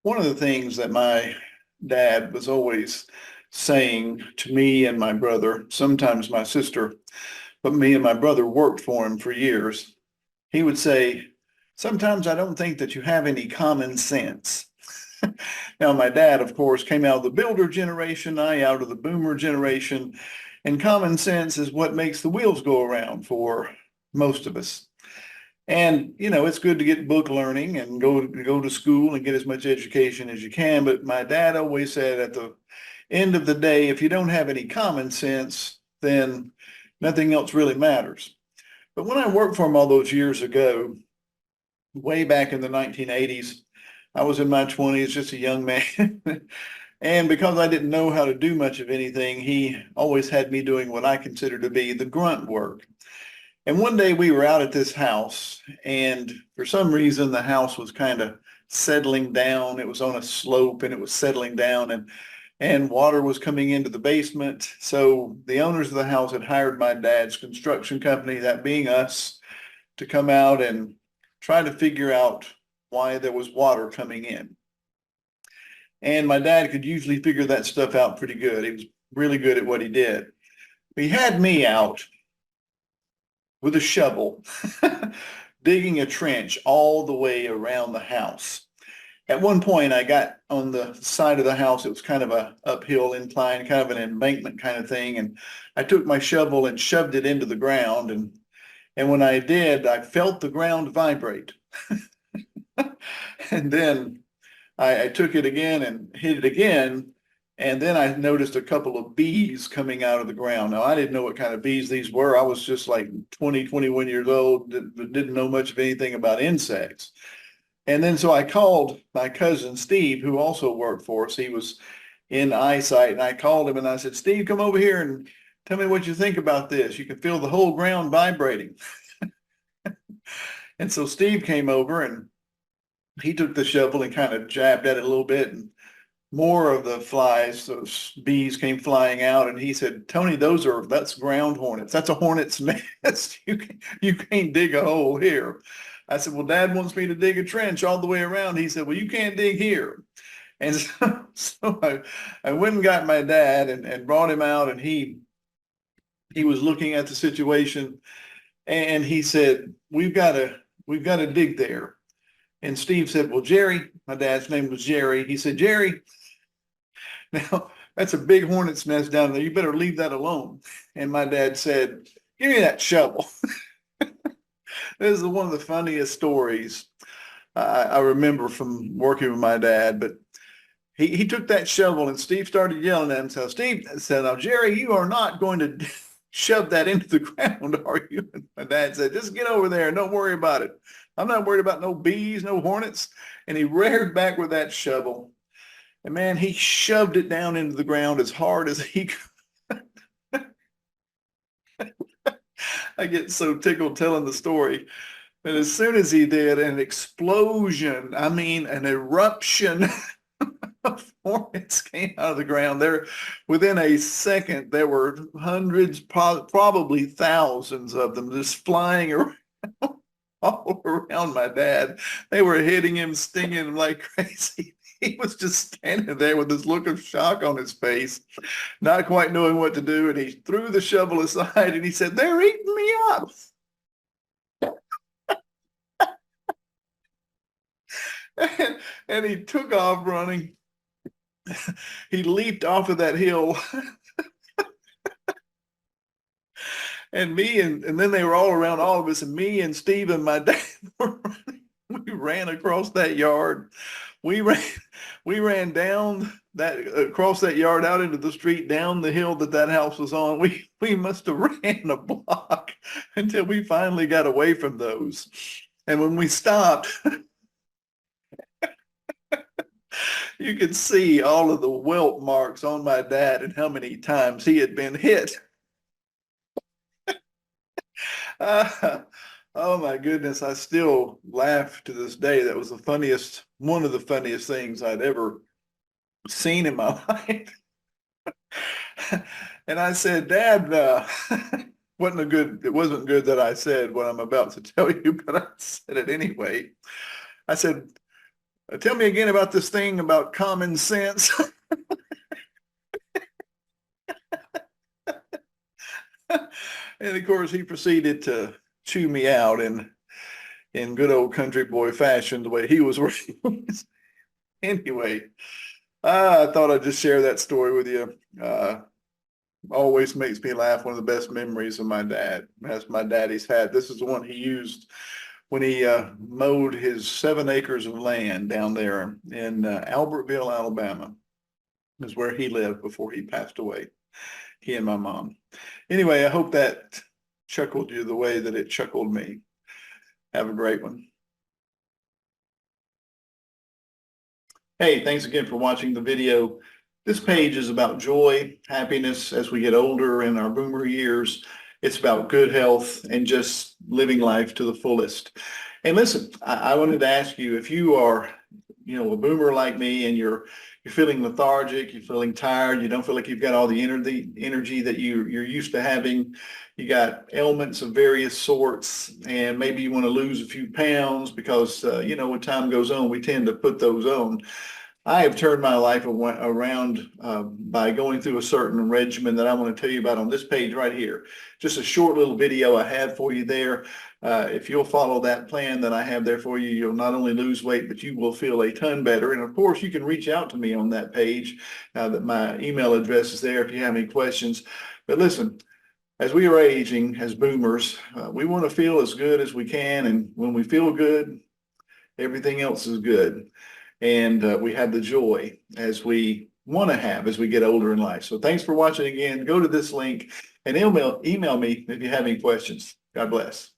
One of the things that my dad was always saying to me and my brother, sometimes my sister, but me and my brother worked for him for years. He would say, sometimes I don't think that you have any common sense. Now, my dad, of course, came out of the builder generation, I out of the boomer generation, and common sense is what makes the wheels go around for most of us. And, it's good to get book learning and go to school and get as much education as you can. But my dad always said at the end of the day, if you don't have any common sense, then nothing else really matters. But when I worked for him all those years ago, way back in the 1980s, I was in my 20s, just a young man. And because I didn't know how to do much of anything, he always had me doing what I consider to be the grunt work. And one day we were out at this house, and for some reason the house was kind of settling down. It was on a slope and it was settling down, and water was coming into the basement. So the owners of the house had hired my dad's construction company, that being us, to come out and try to figure out why there was water coming in. And my dad could usually figure that stuff out pretty good. He was really good at what he did. He had me out with a shovel, digging a trench all the way around the house. At one point, I got on the side of the house. It was kind of a uphill incline, kind of an embankment kind of thing. And I took my shovel and shoved it into the ground. And when I did, I felt the ground vibrate. And then I took it again and hit it again. And then I noticed a couple of bees coming out of the ground. Now, I didn't know what kind of bees these were. I was just like 20, 21 years old, didn't know much of anything about insects. And then so I called my cousin Steve, who also worked for us. He was in eyesight, and I called him and I said, Steve, come over here and tell me what you think about this. You can feel the whole ground vibrating. And so Steve came over and he took the shovel and kind of jabbed at it a little bit, and more of the flies, those bees came flying out. And he said, Tony, that's ground hornets. That's a hornet's nest. You can't dig a hole here. I said, well, Dad wants me to dig a trench all the way around. He said, well, you can't dig here. And so I went and got my dad and brought him out, and he was looking at the situation, and he said, we've got to dig there. And Steve said, well, Jerry, my dad's name was Jerry. He said, Jerry, now that's a big hornet's nest down there. You better leave that alone. And my dad said, give me that shovel. This is one of the funniest stories I remember from working with my dad. But he took that shovel, and Steve started yelling at him. So Steve said, now, Jerry, you are not going to shove that into the ground, are you? And my dad said, just get over there and don't worry about it. I'm not worried about no bees, no hornets. And he reared back with that shovel. And man, he shoved it down into the ground as hard as he could. I get so tickled telling the story. And as soon as he did, an explosion, I mean, an eruption of hornets came out of the ground. There, within a second, there were hundreds, probably thousands of them just flying around all around my dad. They were hitting him, stinging him like crazy. He was just standing there with this look of shock on his face, not quite knowing what to do. And he threw the shovel aside and he said, they're eating me up. And he took off running. He leaped off of that hill. And then they were all around all of us, and me and Steve and my dad were running. We ran across that yard. We ran down that across that yard out into the street, down the hill that house was on. We must have ran a block until we finally got away from those. And when we stopped, you could see all of the welt marks on my dad and how many times he had been hit. Oh my goodness, I still laugh to this day. That was one of the funniest things I'd ever seen in my life. And I said, Dad, it wasn't good that I said what I'm about to tell you, but I said it anyway. I said, Tell me again about this thing about common sense. And of course, he proceeded to chew me out in good old country boy fashion, the way he was raised. Anyway, I thought I'd just share that story with you. Always makes me laugh. One of the best memories of my dad, as my daddy's had. This is the one he used when he mowed his 7 acres of land down there in Albertville, Alabama, is where he lived before he passed away, he and my mom. Anyway, I hope that chuckled you the way that it chuckled me. Have a great one. Hey, thanks again for watching the video. This page is about joy, happiness as we get older in our boomer years. It's about good health and just living life to the fullest. And listen, I wanted to ask you, if you are, a boomer like me, and you're feeling lethargic, you're feeling tired, you don't feel like you've got all the energy that you're used to having, you got ailments of various sorts, and maybe you want to lose a few pounds because, when time goes on, we tend to put those on. I have turned my life around by going through a certain regimen that I want to tell you about on this page right here. Just a short little video I have for you there. If you'll follow that plan that I have there for you, you'll not only lose weight, but you will feel a ton better. And of course, you can reach out to me on that page. That my email address is there if you have any questions. But listen, as we are aging as boomers, we want to feel as good as we can. And when we feel good, everything else is good. And we have the joy as we want to have as we get older in life. So thanks for watching again. Go to this link and email me if you have any questions. God bless.